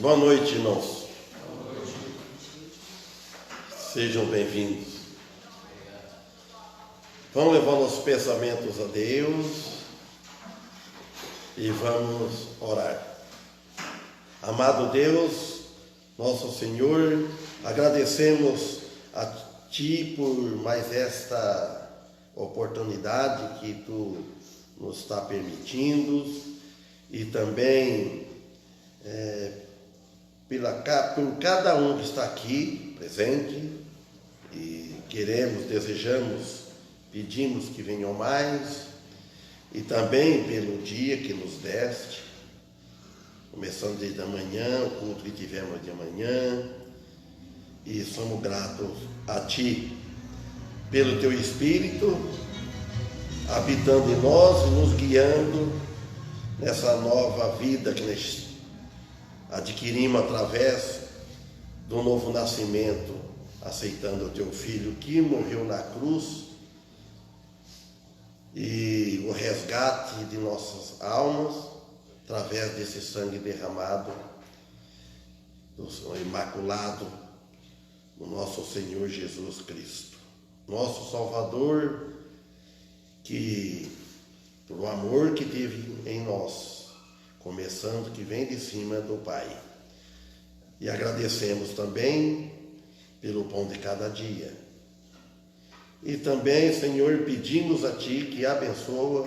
Boa noite, irmãos. Sejam bem-vindos. Vamos levar nossos pensamentos a Deus e vamos orar. Amado Deus, nosso Senhor, agradecemos a Ti por mais esta oportunidade que Tu nos está permitindo e também por cada um que está aqui presente, e desejamos, pedimos que venham mais, e também pelo dia que nos deste, começando desde amanhã, o culto que tivemos de amanhã, e somos gratos a Ti, pelo Teu Espírito, habitando em nós e nos guiando nessa nova vida que nós adquirimos através do novo nascimento, aceitando o Teu Filho que morreu na cruz e o resgate de nossas almas através desse sangue derramado, do imaculado, do nosso Senhor Jesus Cristo, nosso Salvador, que por o amor que teve em nós, começando que vem de cima do Pai. E agradecemos também pelo pão de cada dia. E também, Senhor, pedimos a Ti que abençoa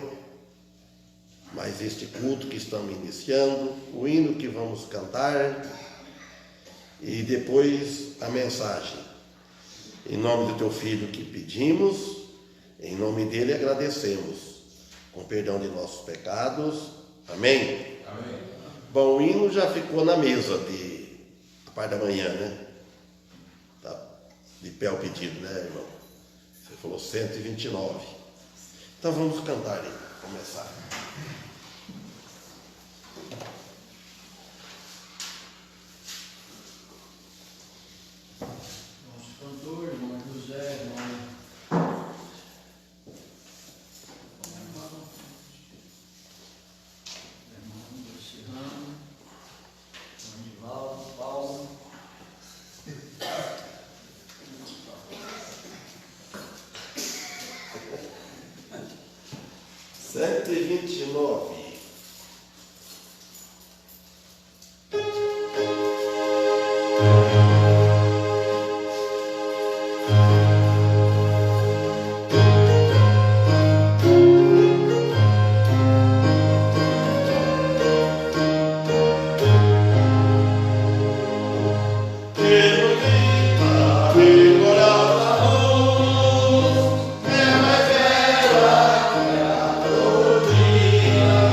mais este culto que estamos iniciando, o hino que vamos cantar e depois a mensagem. Em nome do Teu Filho que pedimos, em nome dele agradecemos, com perdão de nossos pecados. Amém? Amém. Bom, o hino já ficou na mesa a parte da manhã, né? Tá de pé o pedido, né, irmão? Você falou 129. Então vamos cantar aí, começar. Nosso cantor, irmão José, irmão Luciano, Anivaldo, Paulo. 129. Dia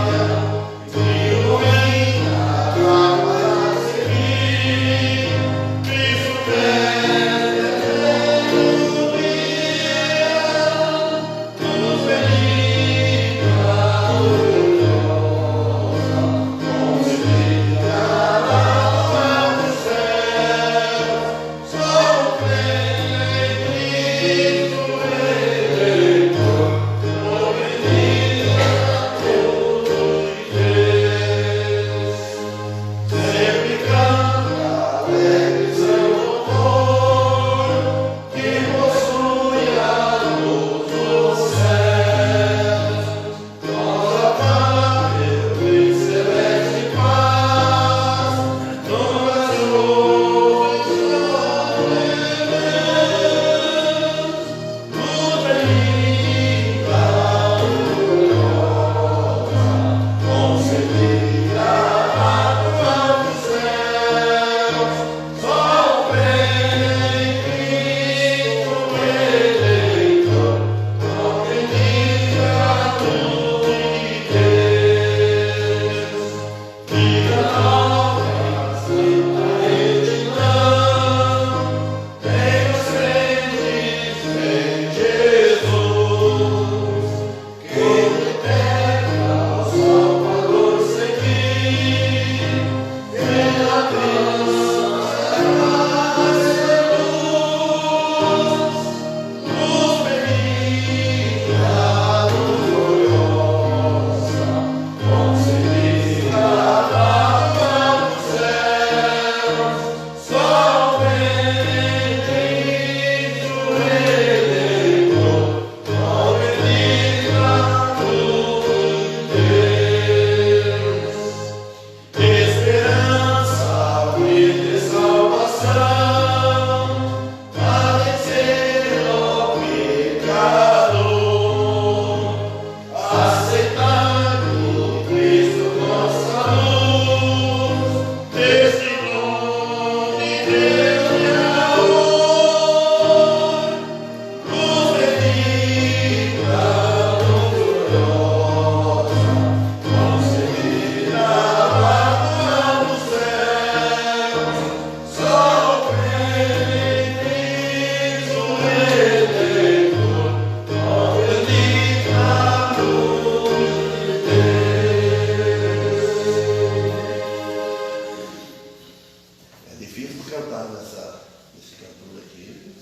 difícil cantar nesse cantor aqui.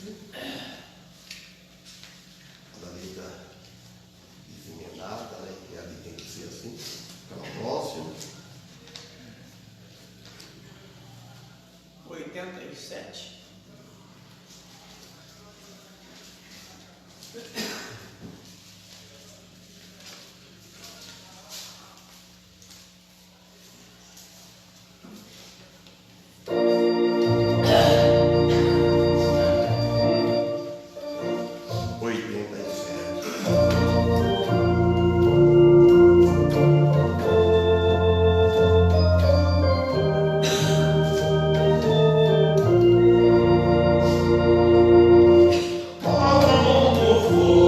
A letra desemendada, né? E ali tem que ser assim, para o próximo. 87. Como for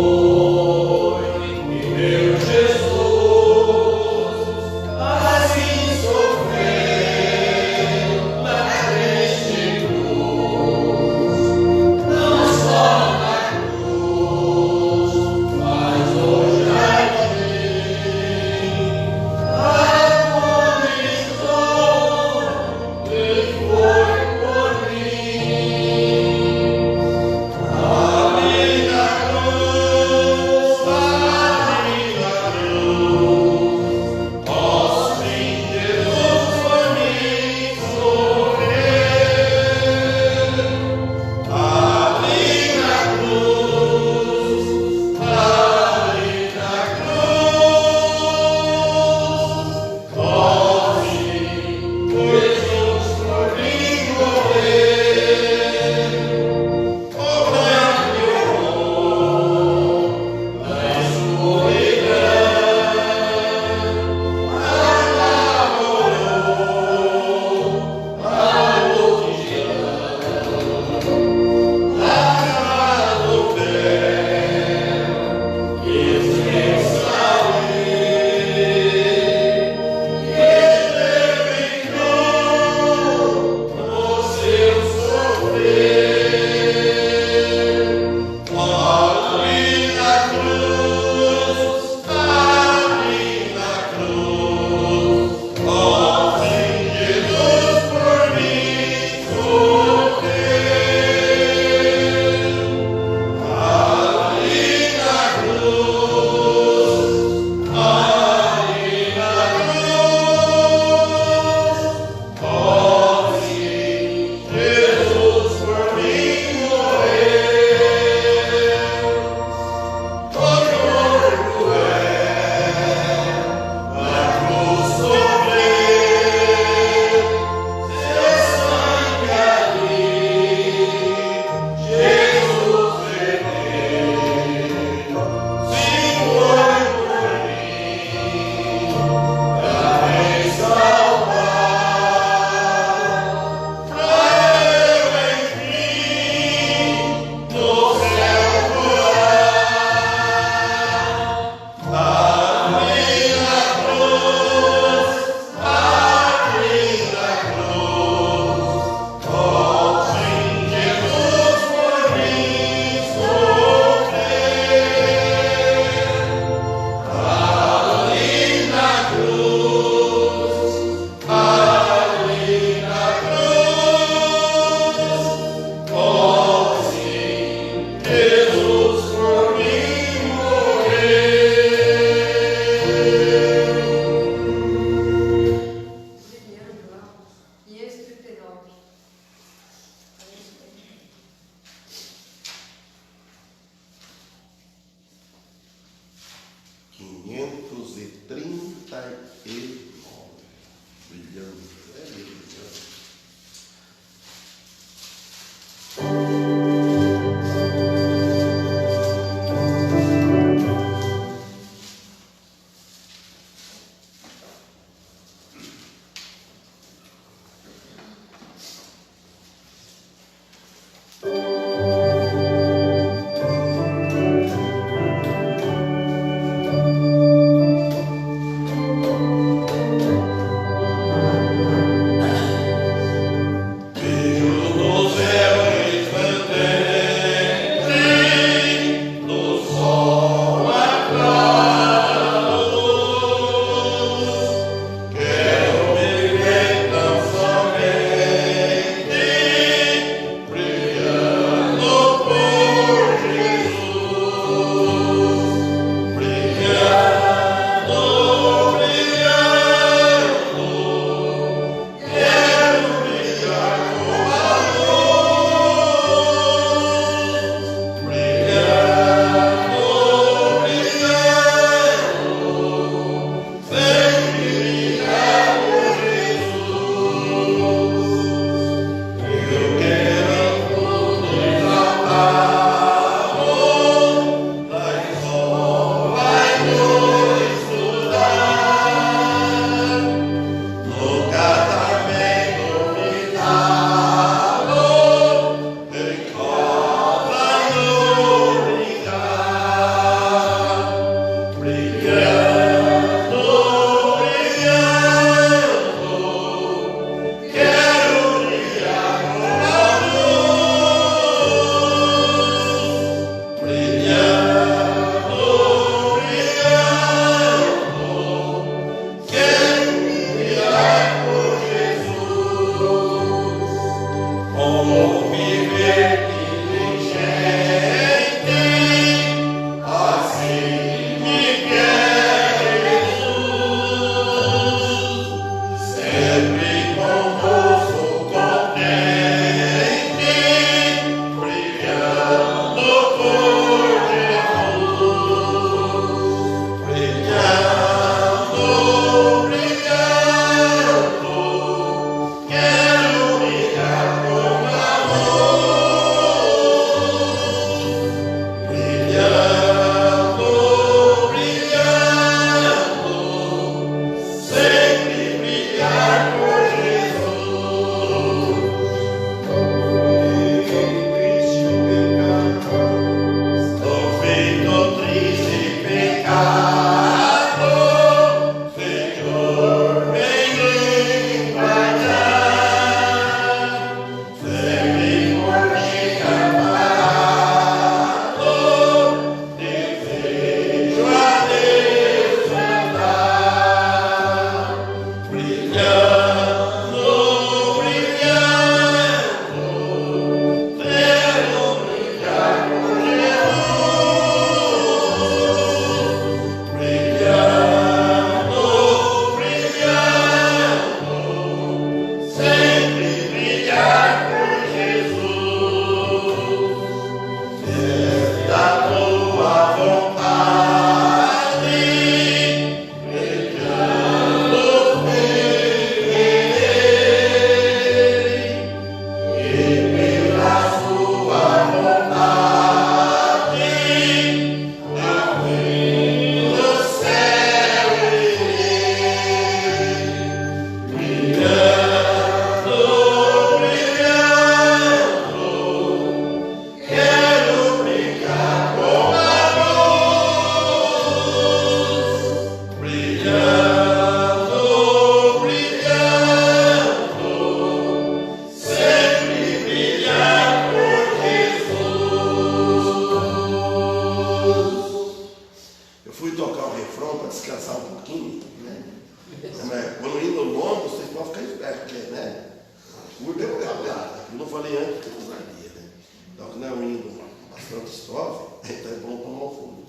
Eu não falei antes que eu usaria, né? Então, que não é um hino bastante estrofe, então é bom tomar um fundo.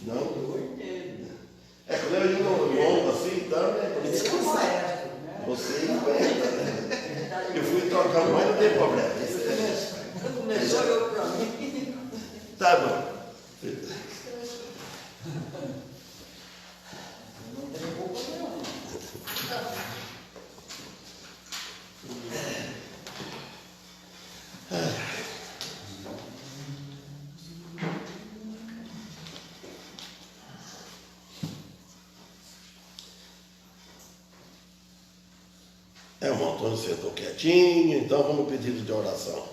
Não? Quando é um hino longo assim, então, né? Por isso que você aguenta, né? Eu fui tocar, mas não tem problema. Começou eu para mim. Tá bom. Não tem culpa não. O Antônio sentou quietinho, então vamos pedir de oração.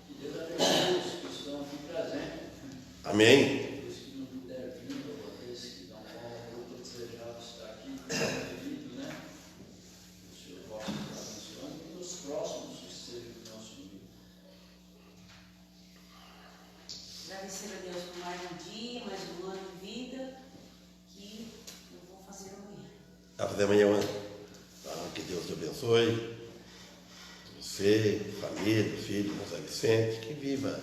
Que Deus abençoe os que estão aqui presentes. Amém? Os que não puderam vir, ou aqueles que não vão desejar estar aqui, querido, né? O Senhor possa estar abençoando e os próximos que estejam no nosso meio. Agradecer a Deus por mais um dia, mais um ano de vida, que eu vou fazer amanhã. Vai fazer amanhã, então, que Deus te abençoe. Você, família, filho, José Vicente, que viva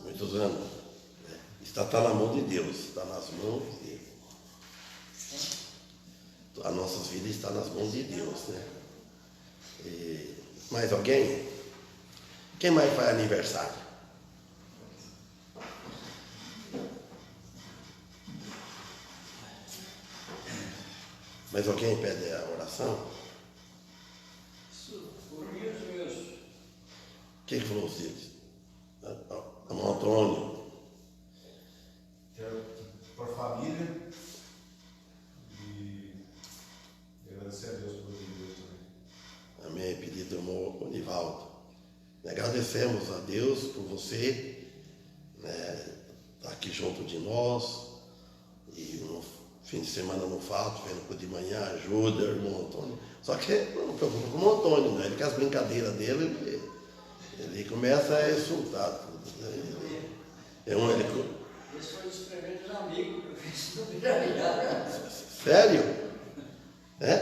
muitos anos. Está na mão de Deus, está nas mãos de Deus. As nossas vidas estão nas mãos de Deus, né? E mais alguém? Quem mais faz aniversário? Mais alguém pede a oração? Por mim, os meus. Quem falou os deles? Irmão Antônio. Quero por família e agradecer a Deus por Deus também. Amém. Pedido do irmão Onivaldo. Agradecemos a Deus por você, né, estar aqui junto de nós. E no fim de semana não falta, vendo de manhã, ajuda o irmão Antônio. Só que não preocupa com o irmão Antônio, né? Ele com as brincadeiras dele, ele começa a insultar tudo. Né? Esse foi os primeiros amigos que eu fiz no Virajá. Sério? É?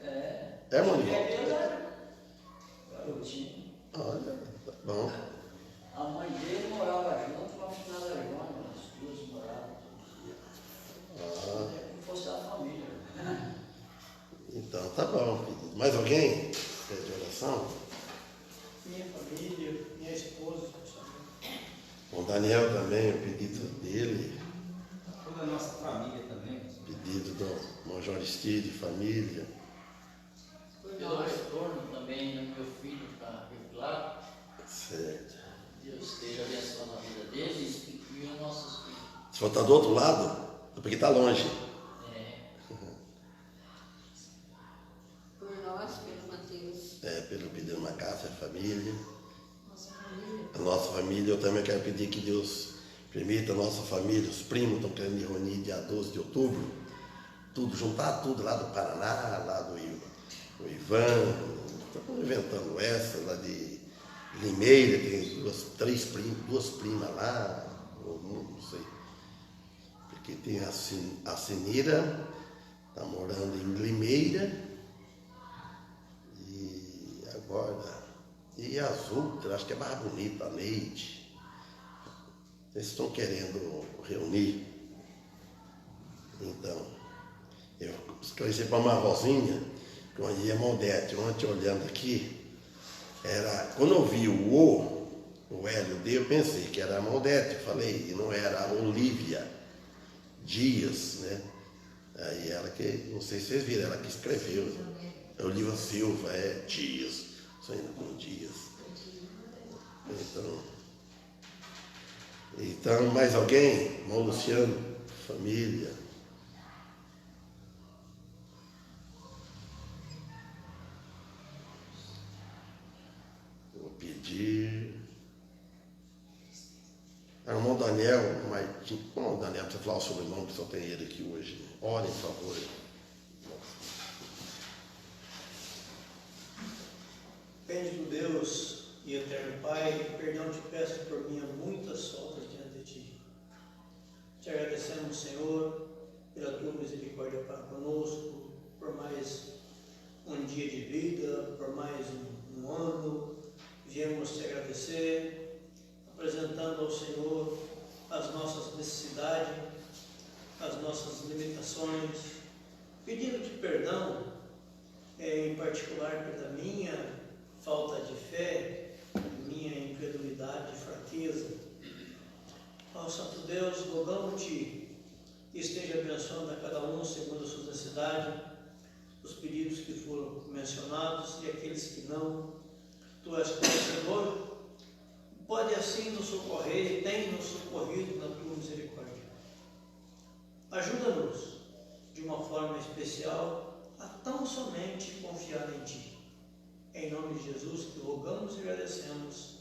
É, irmão Onivaldo? ele era garotinho. Olha, tá bom. A mãe dele morava junto com a finada Ivone, as duas moravam. É como fosse a família. Então, tá bom. Mais alguém pede oração? Minha família, minha esposa, O Daniel também, o pedido dele, Toda a nossa família também. pedido do irmão Joristide, família. Pelo retorno também do meu filho para Rio Claro. Certo. Deus esteja abençoando a vida deles e os nossos filhos. Se for estar do outro lado, é porque está longe. Por nós, pelo Mateus, Pelo pedido de Macácia, a família. nossa família. A nossa família, eu também quero pedir que Deus permita a nossa família, os primos estão querendo me reunir dia 12 de outubro, tudo, juntar tudo lá do Paraná, lá do o Ivan, estamos inventando essa, lá de Limeira, tem duas primas lá, não sei. Porque tem a Sinira, está morando em Limeira, e agora, e as outras, acho que é mais bonita, a Neide. Eles estão querendo reunir. Então, eu escrevi para uma Rosinha, que onde é Maldete, ontem olhando aqui, quando eu vi o Hélio D, eu pensei que era Maldete, falei, e não era a Olívia Dias, né? Aí ela que, não sei se vocês viram, ela que escreveu, né? Olívia Silva, Dias, só ainda com Dias. Então, mais alguém? Irmão Luciano, família. Vou pedir. Irmão Daniel, irmão Daniel, precisa falar o sobrenome, que só tem ele aqui hoje. Orem, por favor. Bendito Deus e eterno Pai, perdão te peço por minhas muitas faltas diante de ti. Te agradecemos, Senhor, pela tua misericórdia para conosco, por mais um dia de vida, por mais um ano. Viemos te agradecer, apresentando ao Senhor as nossas necessidades, as nossas limitações, pedindo-te perdão, em particular pela minha falta de fé, minha incredulidade e fraqueza. Ó Santo Deus, rogamos-te que esteja abençoando a cada um segundo a sua necessidade, os pedidos que foram mencionados e aqueles que não. Tu és Senhor, pode assim nos socorrer e tem nos socorrido na tua misericórdia. Ajuda-nos de uma forma especial a tão somente confiar em ti. Em nome de Jesus, te rogamos e agradecemos.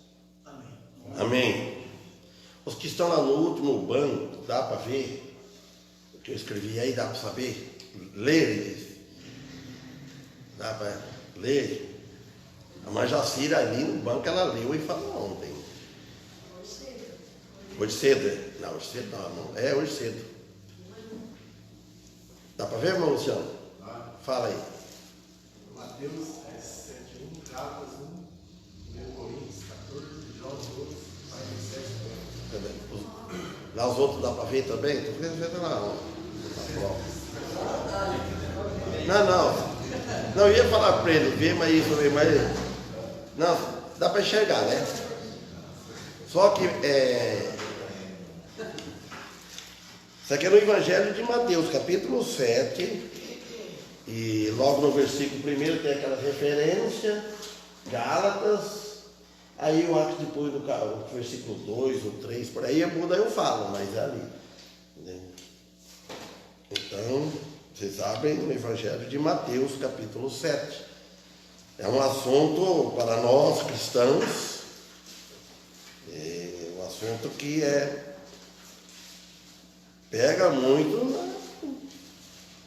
Amém. Amém. Os que estão lá no último banco, dá para ver o que eu escrevi aí, dá para saber? Ler, dá para ler? A mãe Jacira ali no banco, ela leu e falou ontem. Hoje cedo? Não, hoje cedo não. É hoje cedo. Dá para ver, irmão Luciano? Fala aí. Mateus 7:1, Gálatas 1, 1 Coríntios 14, João 12, 47. Lá os outros dá para ver também? Estou vendo lá. Não, eu ia falar para ele ver, mas isso aí, mas não, dá para enxergar, né? Só que isso aqui é no Evangelho de Mateus, capítulo 7, e logo no versículo 1 tem aquela referência, Gálatas, aí eu acho que depois do versículo 2 ou 3, por aí muda, eu falo, mas é ali. Né? Então, vocês abrem no Evangelho de Mateus, capítulo 7. É um assunto para nós cristãos, é um assunto que pega muito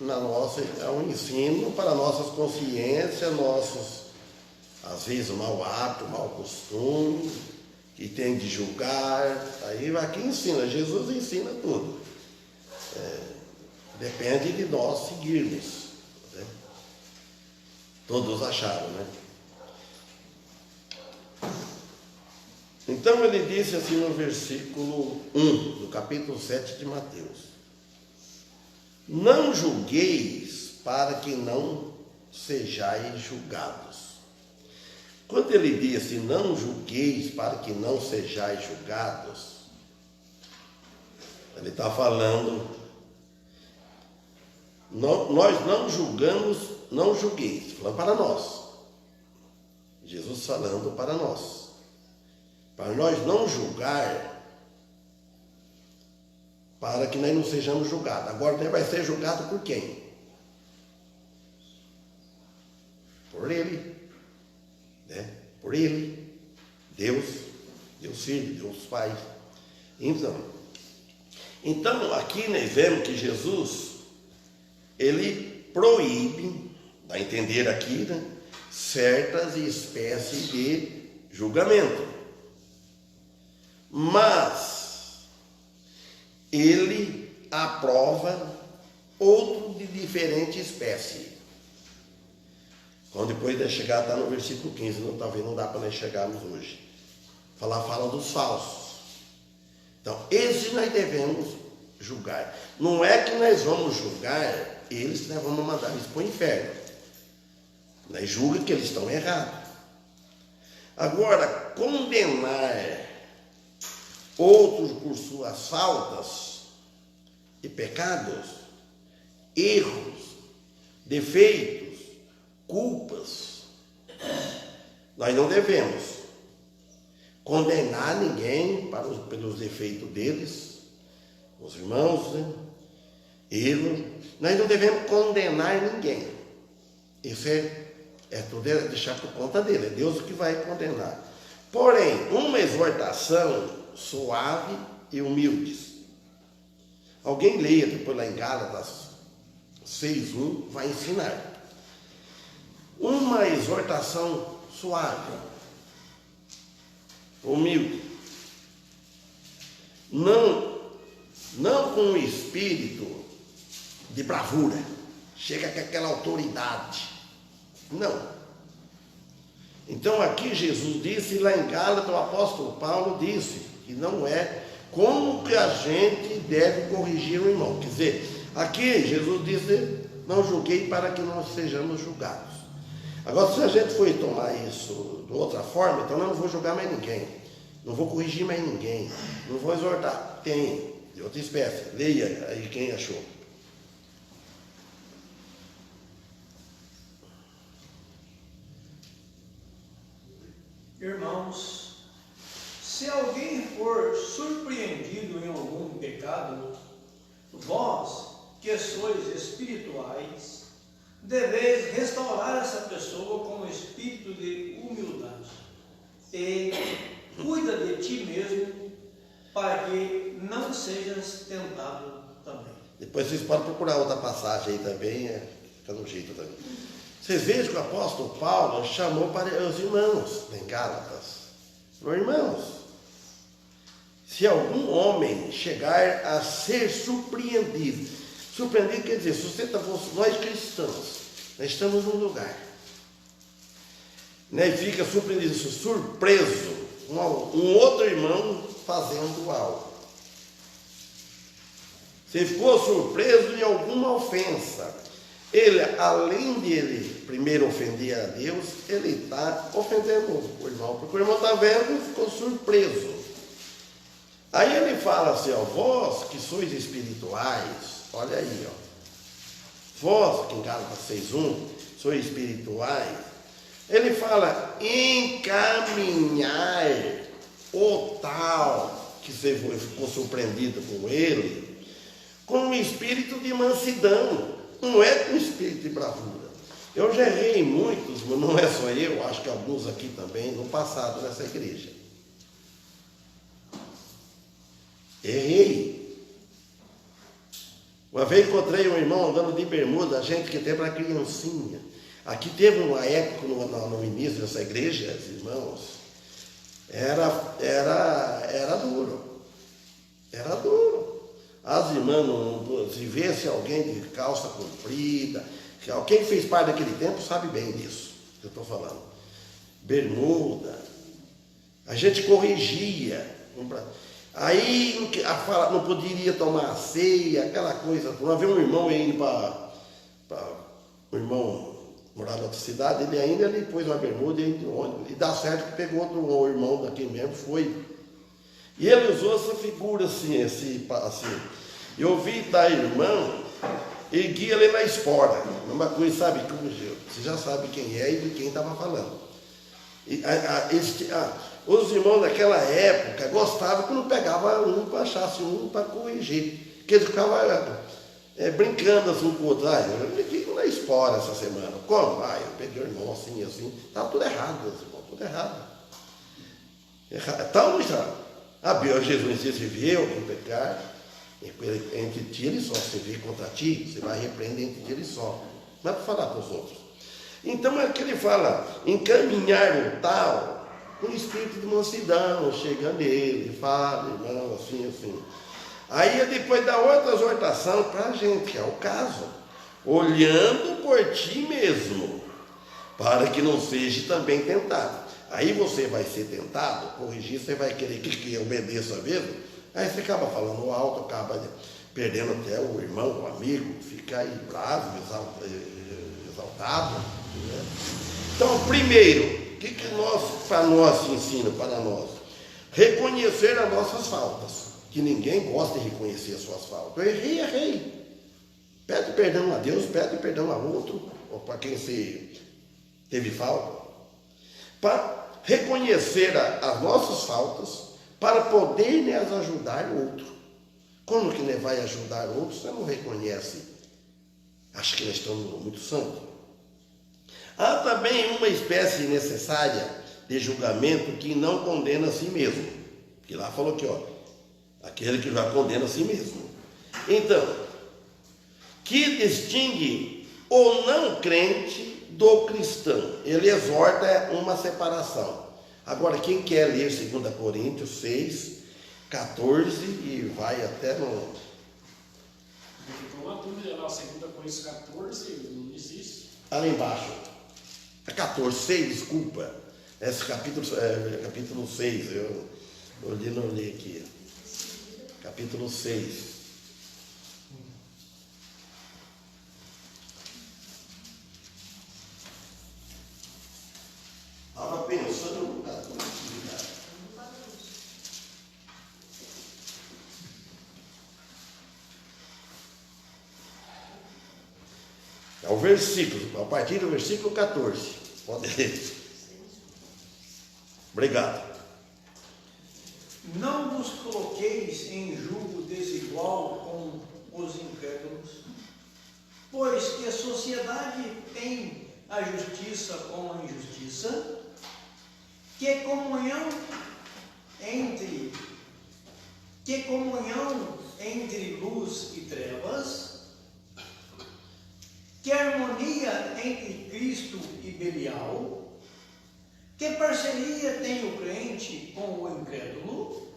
na nossa, é um ensino para nossas consciências, nossos, às vezes, mau hábito, mau costume, que tem de julgar. Aí aqui ensina, Jesus ensina tudo. Depende de nós seguirmos. Né? Todos acharam, né? Então ele disse assim no versículo 1 do capítulo 7 de Mateus: não julgueis para que não sejais julgados. Quando ele disse não julgueis para que não sejais julgados, ele está falando, nós não julgamos, não julgueis, falando para nós. Jesus falando para nós. Para nós não julgar, para que nós não sejamos julgados. Agora nós vai ser julgado por quem? Por ele. Né? Por ele. Deus Filho, Deus Pai. Então aqui nós vemos que Jesus, ele proíbe, dá a entender aqui, né, certas espécies de julgamento. Mas ele aprova outro de diferente espécie. Quando depois de chegar, está no versículo 15, talvez não dá para nós chegarmos hoje. Fala dos falsos. Então, esses nós devemos julgar. Não é que nós vamos julgar eles, que nós vamos mandar eles para o inferno. Nós julgamos que eles estão errados. Agora, condenar outros por suas faltas e pecados, erros, defeitos, culpas, nós não devemos condenar ninguém pelos defeitos deles, os irmãos, né? Erros. Nós não devemos condenar ninguém. Isso é tudo deixar por conta dele, é Deus que vai condenar. Porém, uma exortação suave e humilde. Alguém leia depois lá em Gálatas 6:1, vai ensinar. Uma exortação suave, humilde. Não com um espírito de bravura. Chega com aquela autoridade. Não. Então aqui Jesus disse, e lá em Gálatas o apóstolo Paulo disse que não é como que a gente deve corrigir o irmão. Quer dizer, aqui Jesus disse, não julguei para que não sejamos julgados. Agora, se a gente for tomar isso de outra forma, então eu não vou julgar mais ninguém, não vou corrigir mais ninguém, não vou exortar. Tem, de outra espécie. Leia aí quem achou. Irmãos, se alguém for surpreendido em algum pecado, vós, que sois espirituais, deveis restaurar essa pessoa com espírito de humildade e cuida de ti mesmo, para que não sejas tentado também. Depois vocês podem procurar outra passagem aí também, fica no jeito também. Vocês vejam que o apóstolo Paulo chamou para os irmãos em Gálatas. Irmãos, se algum homem chegar a ser surpreendido quer dizer, se você nós cristãos, nós estamos num lugar, né, e fica surpreendido, surpreso, um outro irmão fazendo algo. Você ficou surpreso em alguma ofensa. Ele, além de ele primeiro ofender a Deus, ele está ofendendo o irmão, porque o irmão está vendo e ficou surpreso. Aí ele fala assim, ó, vós que sois espirituais, olha aí, ó, vós que em Gálatas 6:1 sois espirituais, ele fala encaminhar o tal que você ficou surpreendido com ele, com um espírito de mansidão, não é com espírito de bravura. Eu já errei em muitos, mas não é só eu, acho que alguns aqui também, no passado nessa igreja. Errei. Uma vez encontrei um irmão andando de bermuda, gente que tem para criancinha. Aqui teve uma época no início dessa igreja, irmãos, era duro. Era duro. As irmãs, se visse alguém de calça comprida, quem fez parte daquele tempo sabe bem disso que eu estou falando. Bermuda, a gente corrigia. Aí não poderia tomar ceia, aquela coisa. Uma vez um irmão indo para o irmão morar na outra cidade, ele pôs uma bermuda e dá certo que pegou outro irmão daqui mesmo, foi. E ele usou essa figura assim. Eu vi da irmã e guia ali na espora. Uma coisa, sabe, você já sabe quem é e de quem estava falando. Os irmãos daquela época gostavam quando pegava um para achasse um para corrigir. Porque eles ficavam brincando assim um com o outro. Eu liguei na espora essa semana. Como? Eu peguei o irmão assim. Estava tudo errado, meus irmãos, tudo errado. Tal não está. Jesus disse, se vier alguém pecar, entre ti e só. Se vier contra ti, você vai repreender entre ti e só. Não é para falar para os outros. Então é que ele fala, encaminhar o tal, com espírito de mansidão, chega nele, fala, irmão, assim. Aí depois dá outra exortação para a gente, que é o caso, olhando por ti mesmo, para que não seja também tentado. Aí você vai ser tentado, corrigir, você vai querer que obedeça mesmo, aí você acaba falando alto, acaba perdendo até o irmão, o amigo, fica aí bravo, exaltado. Né? Então, primeiro, o que para nós ensina, para nós? Reconhecer as nossas faltas, que ninguém gosta de reconhecer as suas faltas. Eu errei. Pede perdão a Deus, pede perdão a outro, ou para quem você teve falta. Para reconhecer as nossas faltas, para poder ajudar o outro. Como que vai ajudar o outro se não reconhece? Acho que nós estamos muito santos. Há também uma espécie necessária de julgamento que não condena a si mesmo. Que lá falou aqui, aquele que já condena a si mesmo. Então, que distingue o não crente do cristão. Ele exorta uma separação. Agora, quem quer ler 2 Coríntios 6, 14 e vai até no... Ficou uma dúvida lá, 2 Coríntios 14, não existe. Ali embaixo. É 14, 6, desculpa. Esse capítulo 6, eu não li aqui. Capítulo 6. Estava pensando no lugar da coletividade. É o versículo, a partir do versículo 14. Pode ler. Obrigado. Não vos coloqueis em julgo desigual com os incrédulos, pois que a sociedade tem a justiça com a injustiça, que comunhão entre luz e trevas, que harmonia entre Cristo e Belial, que parceria tem o crente com o incrédulo,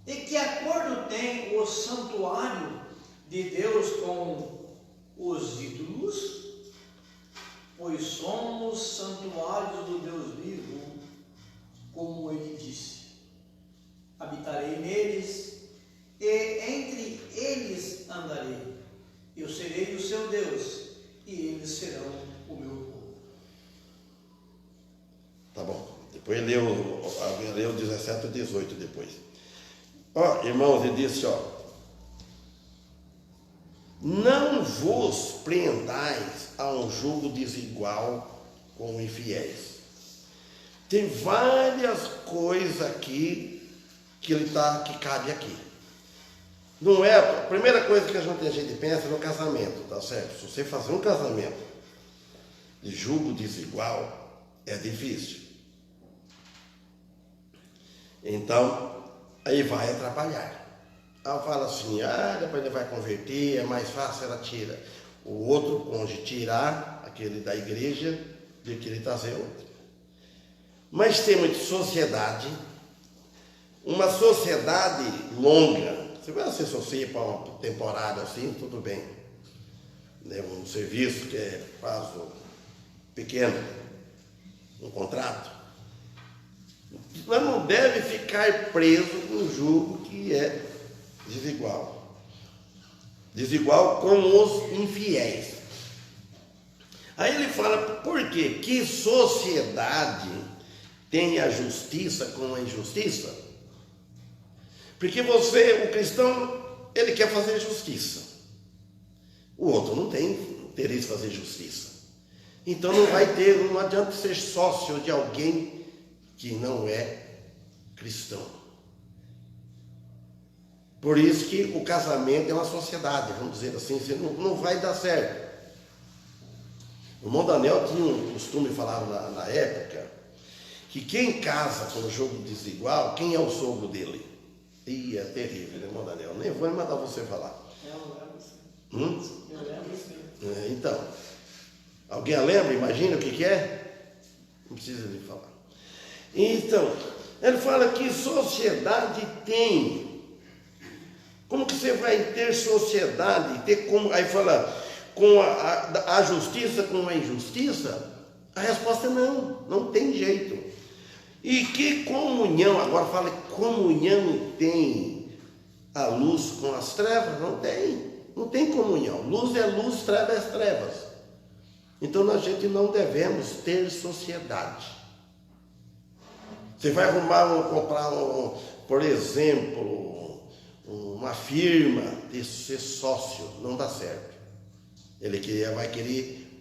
e que acordo tem o santuário de Deus com os ídolos, pois somos santuários do Deus vivo, como ele disse. Habitarei neles, e entre eles andarei. Eu serei o seu Deus, e eles serão o meu povo. Tá bom. Depois leu 17 e 18 depois. Ó, irmãos, ele disse, ó. Não vos prendais a um jugo desigual com infiéis. Tem várias coisas aqui que cabe aqui. Não é a primeira coisa que a gente pensa no casamento, tá certo? Se você fazer um casamento de jugo desigual, é difícil. Então, aí vai atrapalhar. Ela fala assim, depois ele vai converter, é mais fácil, ela tira o outro cônjuge, tirar aquele da igreja, do que ele trazer outro. Mas tem muita sociedade, uma sociedade longa. Se você associa para uma temporada assim, tudo bem. Um serviço que é prazo pequeno, um contrato. Mas não deve ficar preso num jugo que é desigual. Desigual com os infiéis. Aí ele fala, por quê? Que sociedade tem a justiça com a injustiça? Porque o cristão, ele quer fazer justiça. O outro não tem interesse em fazer justiça. Então não adianta ser sócio de alguém que não é cristão. Por isso que o casamento é uma sociedade, vamos dizer assim, não vai dar certo. O Mondanel tinha um costume, falava na época, que quem casa com o jogo desigual, quem é o sogro dele? É terrível, né, Mondanel? Nem vou mandar você falar. Eu lembro sim. Então, alguém lembra? Imagina o que é? Não precisa de falar. Então, ele fala que sociedade tem. Como que você vai ter sociedade? Aí fala, com a justiça com a injustiça? A resposta é não tem jeito. E que comunhão, agora fala, comunhão tem a luz com as trevas? Não tem comunhão. Luz é luz, treva é trevas. Então a gente não devemos ter sociedade. Você vai comprar por exemplo, uma firma, de ser sócio, não dá certo. Ele vai querer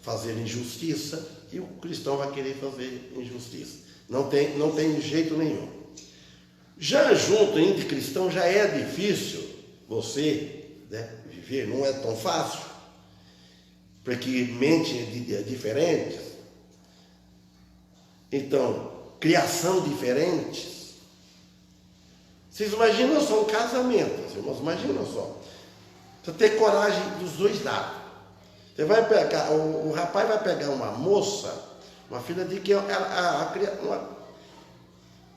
fazer injustiça, e o cristão vai querer fazer injustiça. Não tem jeito nenhum. Já junto entre cristão já é difícil você, né, viver, não é tão fácil, porque mente diferentes, então, criação diferentes. Vocês imaginam só um casamento, irmãos, imaginam só. Você ter coragem dos dois lados. Você vai pegar, o rapaz vai pegar uma moça, uma filha de que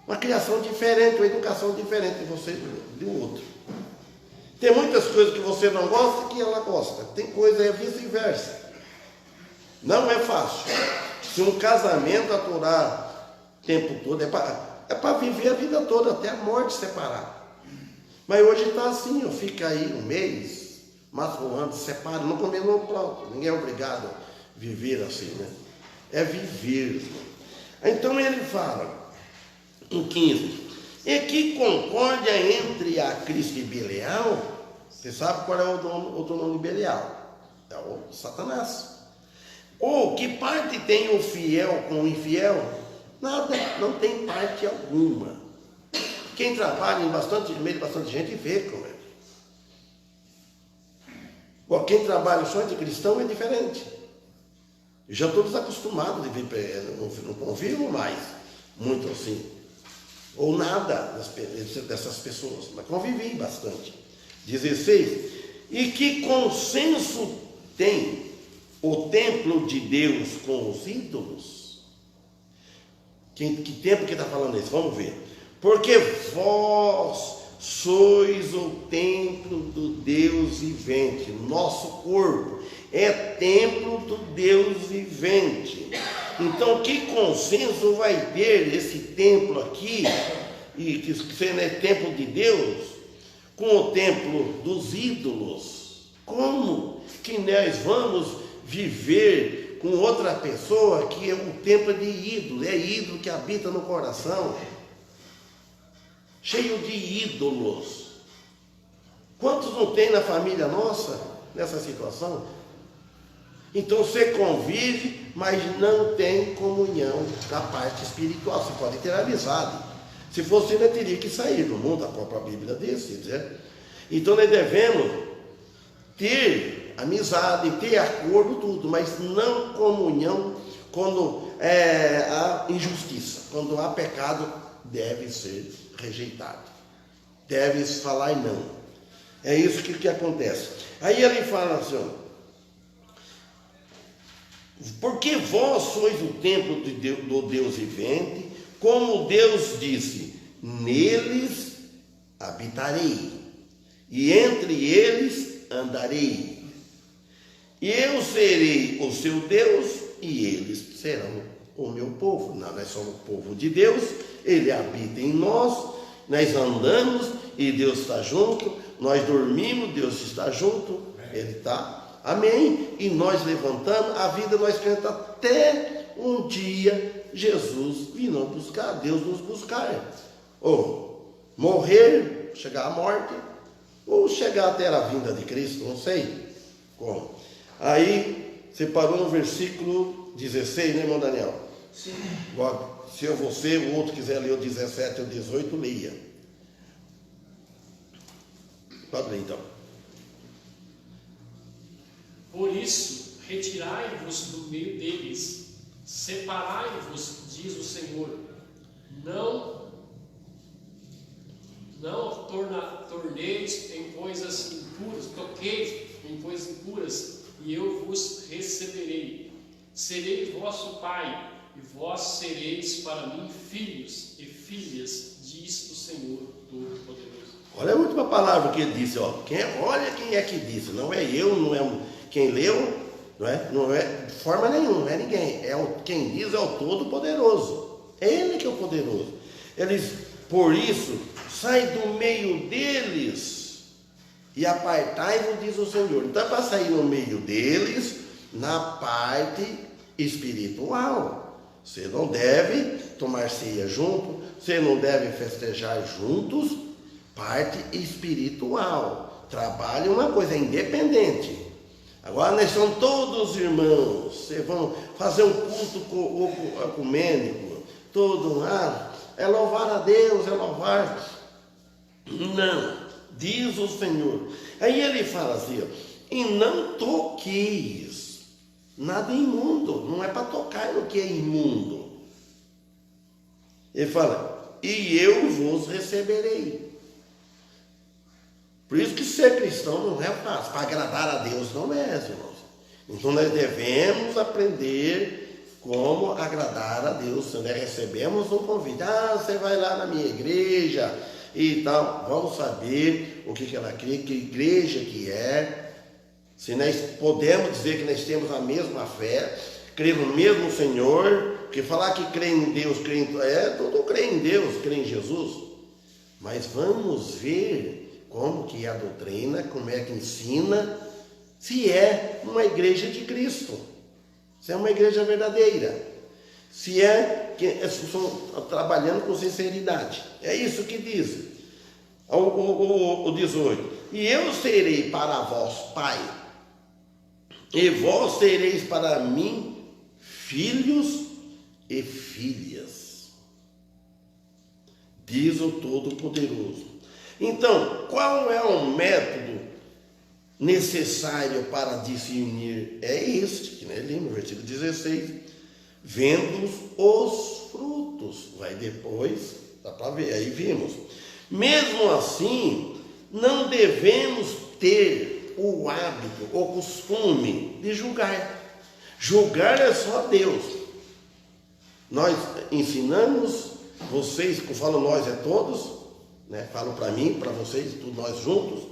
uma criação diferente, uma educação diferente de você e do outro. Tem muitas coisas que você não gosta que ela gosta. Tem coisa vice-versa. Não é fácil. Se um casamento aturar o tempo todo, é para viver a vida toda, até a morte separar. Mas hoje está assim, fica aí um mês, máximo um ano, separa, não combinou, pronto. Ninguém é obrigado a viver assim, né? É viver. Então ele fala, em 15, e que concórdia entre a Cristo e Belial. Você sabe qual é o outro nome de Belial? É o Satanás. Ou que parte tem o fiel com o infiel? Nada, não tem parte alguma. Quem trabalha no meio de bastante gente vê como é. Bom, quem trabalha só de cristão é diferente. Eu já estou desacostumado de vir, não convivo mais muito assim. Ou nada dessas pessoas, mas convivi bastante. 16. E que consenso tem o templo de Deus com os ídolos? Que tempo que está falando isso? Vamos ver. Porque vós sois o templo do Deus vivente. Nosso corpo é templo do Deus vivente. Então, que consenso vai ter esse templo aqui, e que é templo de Deus, com o templo dos ídolos? Como que nós vamos viver com outra pessoa que é um templo de ídolo? É ídolo que habita no coração, cheio de ídolos. Quantos não tem na família nossa nessa situação? Então você convive, mas não tem comunhão da parte espiritual. Você pode ter amizade. Se fosse, ele teria que sair do mundo. A própria Bíblia diz, né? Então nós devemos ter amizade, ter acordo, tudo, mas não comunhão quando há injustiça. Quando há pecado, deve ser rejeitado. Deve falar não. É isso que acontece. Aí ele fala assim, ó, porque vós sois o templo do Deus vivente, como Deus disse, neles habitarei, e entre eles andarei, e eu serei o seu Deus, e eles serão o meu povo. Nós somos o povo de Deus, Ele habita em nós, nós andamos e Deus está junto, nós dormimos, Deus está junto, Ele está. Amém? E nós levantamos, a vida nós cantamos até um dia Jesus vir nos buscar, Deus nos buscar. Ou morrer, chegar à morte, ou chegar até a vinda de Cristo, não sei como. Aí, você parou no versículo 16, né, irmão Daniel? Sim. Se você, o outro quiser ler o 17 ou 18, leia. Pode ler então. Por isso, retirai-vos do meio deles, separai-vos, diz o Senhor. Não torneis em coisas impuras, toqueis em coisas impuras, e eu vos receberei. Serei vosso Pai, e vós sereis para mim filhos e filhas, diz o Senhor Todo-Poderoso. Olha a última palavra que ele disse, ó. Olha quem é que disse, não é eu, não é quem leu, não é de forma nenhuma, não é ninguém. Quem diz é o Todo-Poderoso. É Ele que é o poderoso. Eles, por isso, sai do meio deles e apartai-vos, diz o Senhor. Então é para sair no meio deles, na parte espiritual. Você não deve tomar ceia junto, você não deve festejar juntos, parte espiritual. Trabalho é uma coisa independente. Agora nós somos todos irmãos, vocês vão fazer um culto ecumênico, todo é louvar a Deus, é louvar. Não, diz o Senhor. Aí ele fala assim, ó, e não toqueis nada imundo, não é para tocar no que é imundo. Ele fala, e eu vos receberei. Por isso que ser cristão não é fácil, para agradar a Deus não é, irmãos. Então nós devemos aprender como agradar a Deus. Nós recebemos um convite, você vai lá na minha igreja e tal. Vamos saber o que ela crê, que igreja que é. Se nós podemos dizer que nós temos a mesma fé, crer no mesmo Senhor, porque falar que crê em Deus, todo crê em Deus, crê em Jesus, mas vamos ver como que é a doutrina, como é que ensina, se é uma igreja de Cristo, se é uma igreja verdadeira, se é que estão trabalhando com sinceridade. É isso que diz o 18: e eu serei para vós pai, e vós sereis para mim filhos e filhas, diz o Todo-Poderoso. Então, qual é o método necessário para discernir? É este, que ali no versículo 16, vendo os frutos. Vai depois, dá para ver, aí vimos. Mesmo assim, não devemos ter o hábito, o costume de julgar. Julgar é só Deus. Nós ensinamos, vocês, que eu falo nós é todos, né? Falo para mim, para vocês, tudo nós juntos,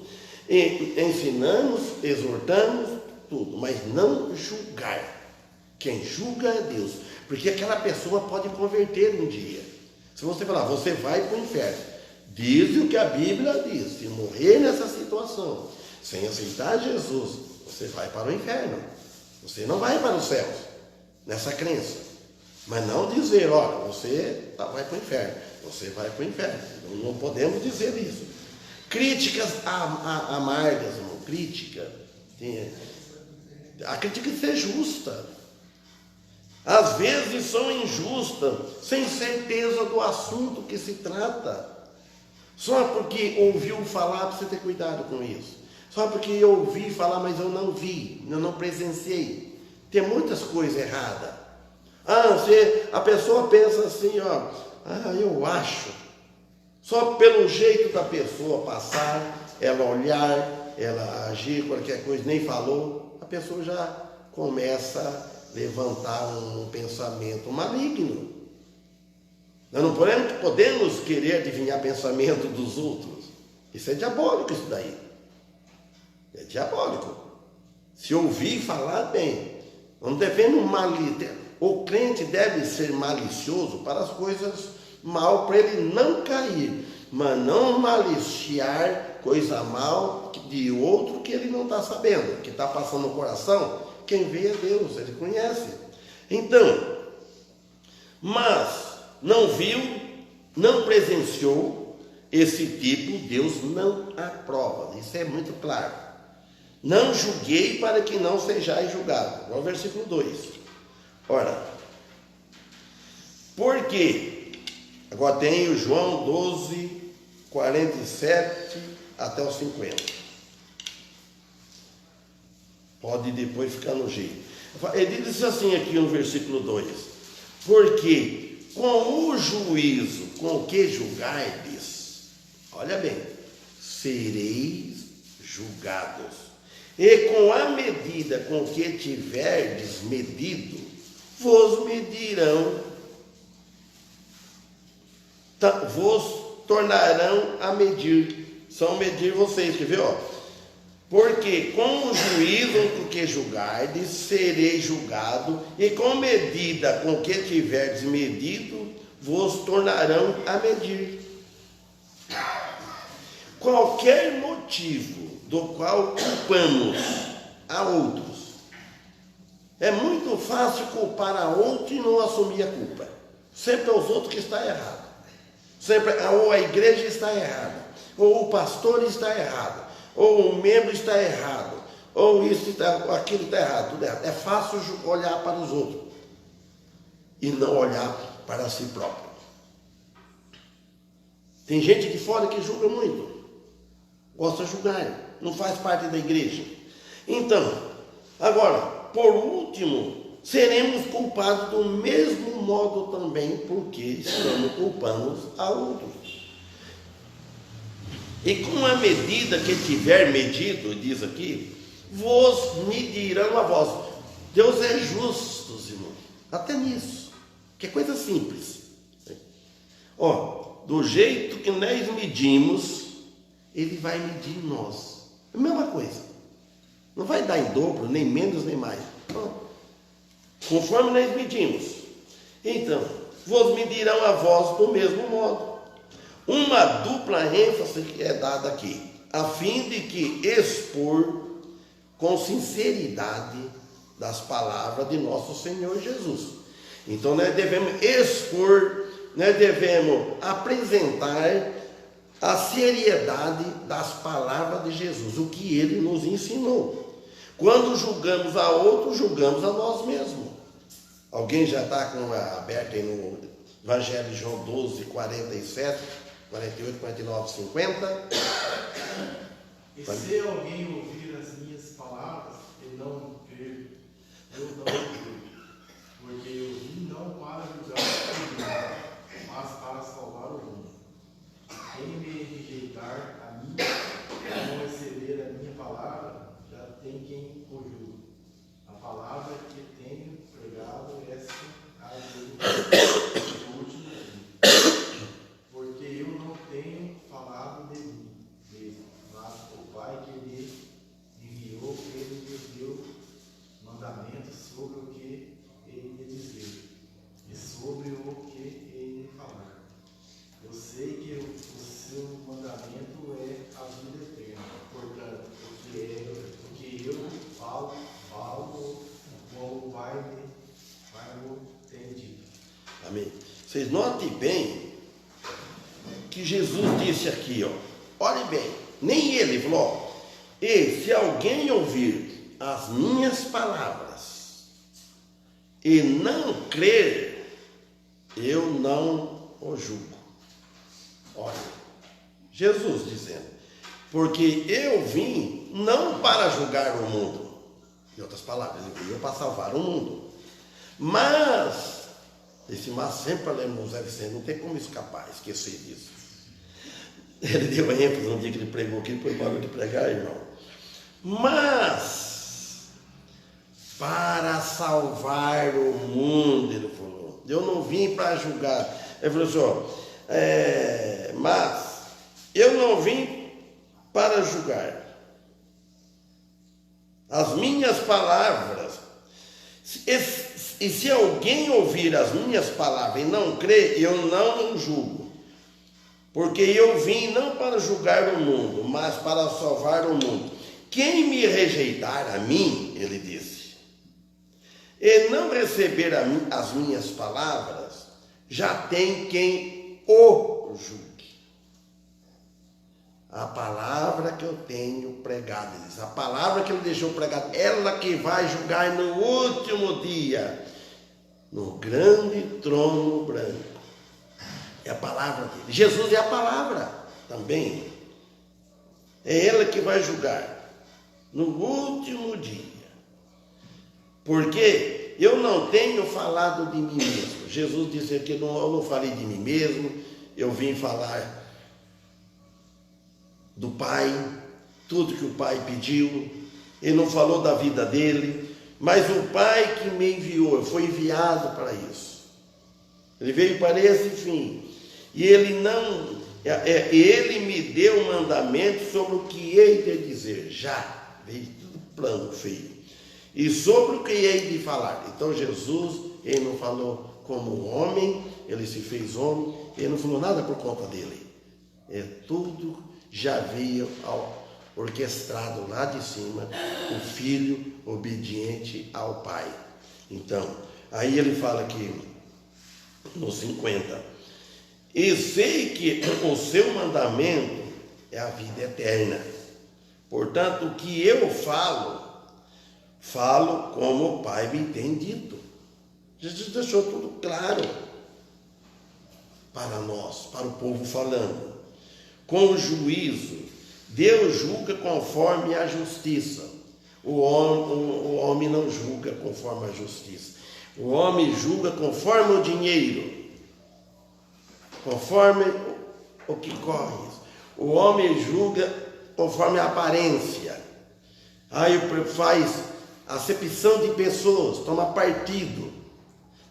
e ensinamos, exortamos, tudo, mas não julgar. Quem julga é Deus, porque aquela pessoa pode converter um dia. Se você falar, você vai para o inferno, diz o que a Bíblia diz: se morrer nessa situação, sem aceitar Jesus, você vai para o inferno, você não vai para os céus, nessa crença. Mas não dizer, olha, você vai para o inferno, você vai para o inferno. Não podemos dizer isso. Críticas amargas, irmão, crítica. A crítica tem que ser justa. Às vezes são injustas, sem certeza do assunto que se trata. Só porque ouviu falar, precisa ter cuidado com isso. Só porque eu ouvi falar, mas eu não vi, eu não presenciei. Tem muitas coisas erradas. A pessoa pensa assim, eu acho. Só pelo jeito da pessoa passar, ela olhar, ela agir, qualquer coisa, nem falou, a pessoa já começa a levantar um pensamento maligno. Nós não podemos querer adivinhar pensamento dos outros. Isso é diabólico, isso daí. É diabólico. Se ouvir falar, bem. Não devemos o crente deve ser malicioso para as coisas mal, para ele não cair, mas não maliciar coisa mal de outro que ele não está sabendo, que está passando no coração. Quem vê é Deus, ele conhece. Então, mas não viu, não presenciou esse tipo, Deus não aprova. Isso é muito claro. Não julguei para que não sejais julgados. No versículo 2. Ora, por quê? Agora tem o João 12, 47 até os 50. Pode depois ficar no jeito. Ele diz assim aqui no versículo 2: porque com o juízo com que julgardes, olha bem, sereis julgados, e com a medida com que tiverdes medido, vos medirão, vos tornarão a medir, são medir vocês, quer ver, porque com o juízo com que julgardes, sereis julgado, e com medida com que tiverdes medido, vos tornarão a medir. Qualquer motivo do qual culpamos a outros, é muito fácil culpar a outro e não assumir a culpa. Sempre é os outros que está errado. Sempre, ou a igreja está errada, ou o pastor está errado, ou o membro está errado, ou isso está, aquilo está errado, tudo errado. É fácil olhar para os outros e não olhar para si próprio. Tem gente de fora que julga muito, gosta de julgar, não faz parte da igreja. Então, agora, por último, seremos culpados do mesmo modo também, porque estamos culpando a outros. E com a medida que tiver medido, diz aqui, vos medirão a vós. Deus é justo, irmãos, até nisso, que é coisa simples. Do jeito que nós medimos, Ele vai medir nós. É a mesma coisa. Não vai dar em dobro, nem menos, nem mais. conforme nós medimos. Então, vos medirão a vós do mesmo modo. Uma dupla ênfase que é dada aqui, a fim de que expor com sinceridade das palavras de nosso Senhor Jesus. Então, nós devemos expor, nós devemos apresentar a seriedade das palavras de Jesus, o que ele nos ensinou. Quando julgamos a outro, julgamos a nós mesmos. Alguém já está com aberto aí no Evangelho de João 12, 47, 48, 49, 50? E se alguém ouvir as minhas palavras e não crer, eu não creio, porque eu vim não para julgar o mundo, mas para salvar o mundo. Quem me rejeitar a mim e não receber a minha palavra, já tem quem o julgue. A palavra que tenho pregado, essa a do último dia. Porque eu não tenho falado de mim mesmo, mas o Pai que me enviou, ele me deu mandamentos sobre o que ele me dizer e sobre o que ele falar. Eu sei que o seu mandamento é a vida eterna. Portanto, o que eu falo como o Pai me tem dito. Amém. Vocês notem bem que Jesus disse aqui, olhe bem, nem ele falou, e se alguém ouvir as minhas palavras e não crer, eu não o julgo. Olha, Jesus dizendo, porque eu vim não para julgar o mundo, em outras palavras, ele veio para salvar o mundo, mas esse mas sempre para ler José Vicente, não tem como esquecer disso. Ele deu ênfase no dia que ele pregou aqui, depois parou de pregar, irmão. Mas para salvar o mundo, ele falou. Eu não vim para julgar. Ele falou assim, mas eu não vim para julgar. As minhas palavras, e se alguém ouvir as minhas palavras e não crer, eu não o julgo. Porque eu vim não para julgar o mundo, mas para salvar o mundo. Quem me rejeitar a mim, ele disse, e não receber as minhas palavras, já tem quem o julgue. A palavra que eu tenho pregado, ele diz, a palavra que ele deixou pregada, ela que vai julgar no último dia, no grande trono branco. É a palavra dele. Jesus é a palavra também. É ela que vai julgar no último dia. Porque eu não tenho falado de mim mesmo. Jesus disse aqui, eu não falei de mim mesmo, eu vim falar do Pai, tudo que o Pai pediu. Ele não falou da vida dele, mas o Pai que me enviou, eu fui enviado para isso. Ele veio para esse fim. E ele me deu um mandamento sobre o que hei de dizer. Já veio tudo plano feio. E sobre o que hei de falar. Então Jesus, ele não falou como homem, ele se fez homem, ele não falou nada por conta dele. É tudo já veio orquestrado lá de cima, o filho obediente ao Pai. Então, aí ele fala aqui no 50, e sei que o seu mandamento é a vida eterna. Portanto, o que eu falo como o Pai me tem dito. Jesus deixou tudo claro para nós, para o povo falando. Com o juízo, Deus julga conforme a justiça. O homem não julga conforme a justiça. O homem julga conforme o dinheiro, conforme o que corre. O homem julga conforme a aparência. Aí faz acepção de pessoas, toma partido.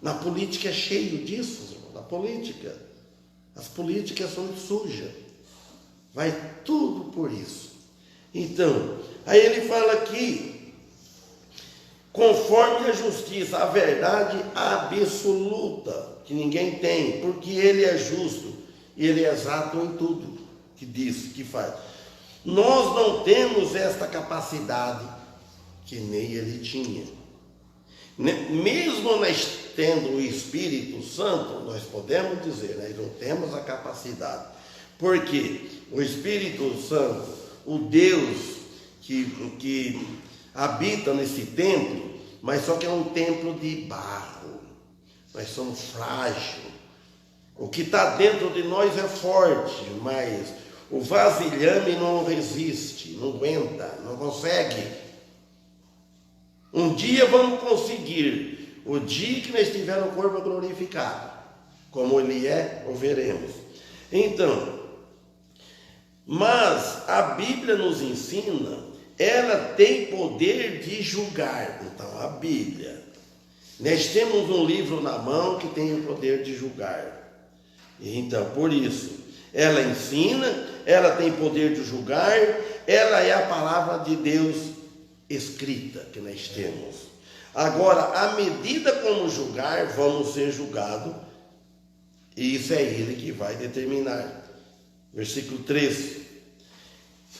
Na política é cheio disso, na política. As políticas são sujas. Vai tudo por isso. Então, aí ele fala aqui, conforme a justiça, a verdade absoluta, que ninguém tem, porque ele é justo, e ele é exato em tudo que diz, que faz. Nós não temos esta capacidade que nem ele tinha. Mesmo nós tendo o Espírito Santo, nós podemos dizer, nós não temos a capacidade. Porque o Espírito Santo, o Deus que habita nesse templo, mas só que é um templo de barro. Nós somos frágeis. O que está dentro de nós é forte, mas o vasilhame não resiste, não aguenta, não consegue. Um dia vamos conseguir, o dia que nós tivermos o corpo glorificado, como ele é, o veremos. Então, mas a Bíblia nos ensina, ela tem poder de julgar. Então, a Bíblia, nós temos um livro na mão que tem o poder de julgar. Então, por isso, ela ensina, ela tem poder de julgar, ela é a palavra de Deus escrita que nós temos. Agora, à medida como julgar, vamos ser julgados, e isso é ele que vai determinar. Versículo 13.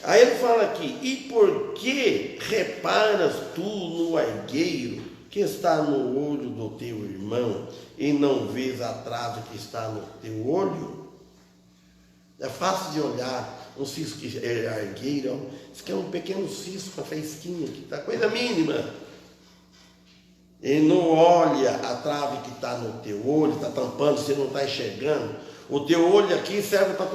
Aí ele fala aqui: e por que reparas tu no argueiro que está no olho do teu irmão, e não vês a trave que está no teu olho? É fácil de olhar um cisco que é argueiro, isso que é um pequeno cisco, uma faísquinha, que está coisa mínima. Ele não olha a trave que está no teu olho, está tampando, você não está enxergando. O teu olho aqui serve para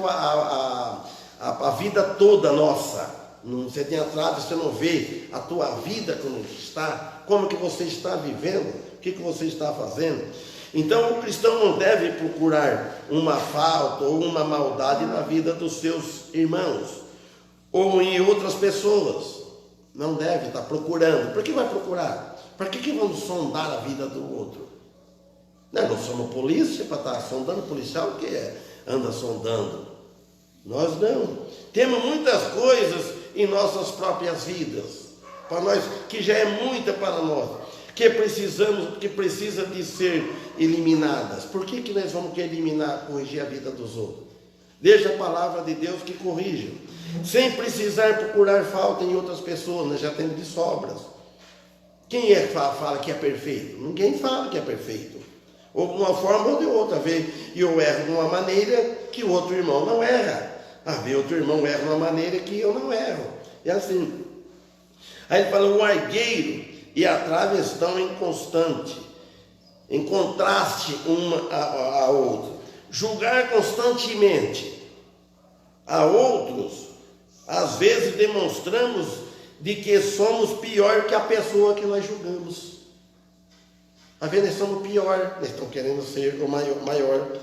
a vida toda nossa. Você tem a trave, você não vê a tua vida como está, como que você está vivendo, o que você está fazendo. Então o cristão não deve procurar uma falta ou uma maldade na vida dos seus irmãos ou em outras pessoas. Não deve estar procurando. Por que vai procurar? Para que vamos sondar a vida do outro? Não somos polícia para estar sondando. Policial que é? Anda sondando. Nós não. Temos muitas coisas em nossas próprias vidas, para nós, que já é muita para nós, que precisa de ser eliminadas. Por que nós vamos querer eliminar, corrigir a vida dos outros? Deixa a palavra de Deus que corrija, sem precisar procurar falta em outras pessoas. Nós já temos de sobras. Quem é que fala que é perfeito? Ninguém fala que é perfeito, ou de uma forma ou de outra. E eu erro de uma maneira que o outro irmão não erra. Outro irmão erra de uma maneira que eu não erro. É assim. Aí ele fala: o argueiro e a trave estão em contraste uma a outra. Julgar constantemente a outros, às vezes demonstramos de que somos pior que a pessoa que nós julgamos. Às vezes nós somos pior, nós estamos querendo ser o maior.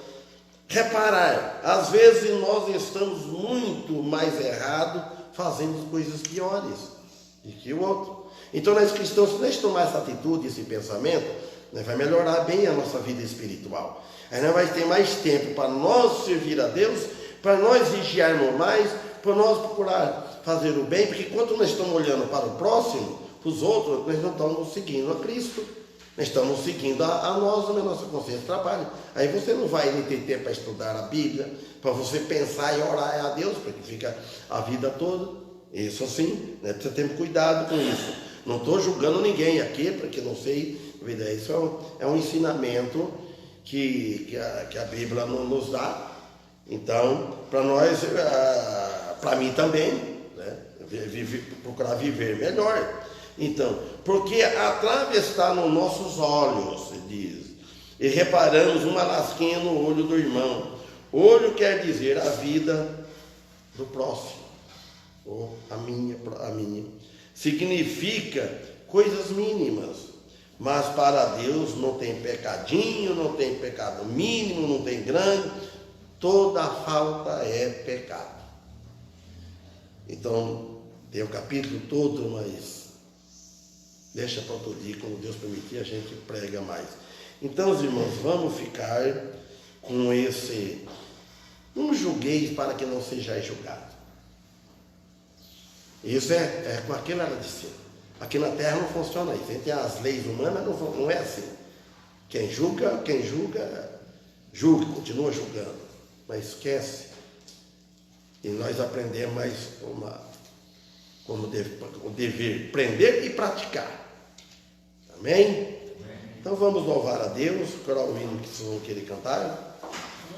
Reparar, às vezes nós estamos muito mais errados, fazendo coisas piores do que o outro. Então nós cristãos, se nós tomarmos essa atitude, esse pensamento, nós vai melhorar bem a nossa vida espiritual. Aí nós vamos ter mais tempo para nós servir a Deus, para nós vigiarmos mais, para nós procurar fazer o bem, porque quando nós estamos olhando para o próximo, para os outros, nós não estamos seguindo a Cristo. Nós estamos seguindo a nós, a nossa consciência trabalha. Aí você não vai nem ter tempo para estudar a Bíblia, para você pensar e orar a Deus, porque fica a vida toda. Isso assim, né? Você tem cuidado com isso. Não estou julgando ninguém aqui, porque não sei. Isso é um ensinamento que a Bíblia nos dá. Então, para nós, para mim também, né? Procurar viver melhor. Então, porque a trave está nos nossos olhos, se diz, e reparamos uma lasquinha no olho do irmão. Olho quer dizer a vida do próximo, ou a minha. Significa coisas mínimas, mas para Deus não tem pecadinho, não tem pecado mínimo, não tem grande, toda falta é pecado. Então, tem o capítulo todo, mas deixa para outro dia, quando Deus permitir, a gente prega mais. Então, os irmãos, vamos ficar com esse: não julgueis para que não sejais julgados. Isso é com aquilo ela disse. Aqui na terra não funciona isso. A gente tem as leis humanas, não é assim. Quem julga, julga, continua julgando, mas esquece. E nós aprendemos mais como o dever prender e praticar. Amém? Então vamos louvar a Deus. Qual é o hino que vocês vão querer cantar?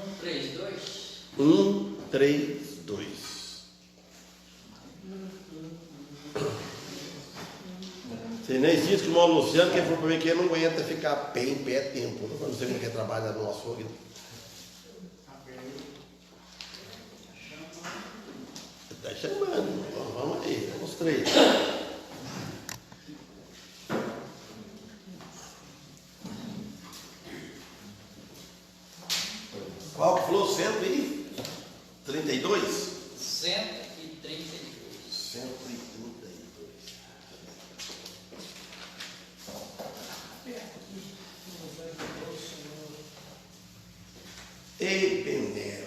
1, 3, 2. 1, 3, 2. Você nem disse que o irmão Luciano, que ele falou para mim que ele não aguenta ficar em pé tempo. Eu não sei como que trabalha no açougue. Está chamando. Vamos aí, vamos 3. Qual que falou? 132? 132. 132. Ebenezer.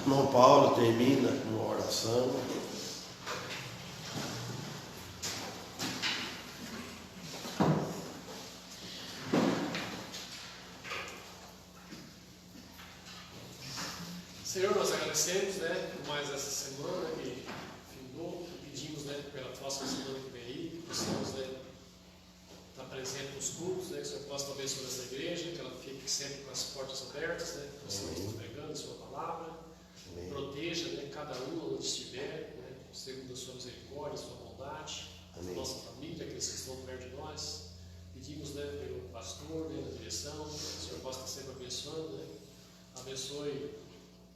Irmão Paulo termina com uma oração. Senhor, nós agradecemos, por mais essa semana que findou, pedimos, pela próxima semana que vem aí, que possamos, estar presente nos cultos, que o Senhor possa abençoar essa igreja, que ela fique sempre com as portas abertas, que possamos pregando a sua palavra, proteja, cada um onde estiver, segundo a sua misericórdia, a sua bondade, a nossa família, aqueles que estão perto de nós. Pedimos, pelo pastor, na direção, que o Senhor possa estar sempre abençoando, abençoe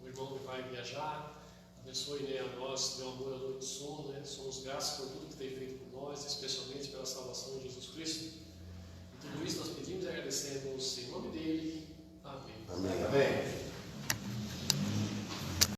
o irmão que vai viajar, Abençoe, né, a nós, meu amor, a noite de sono, né? Somos gratos por tudo que tem feito por nós, especialmente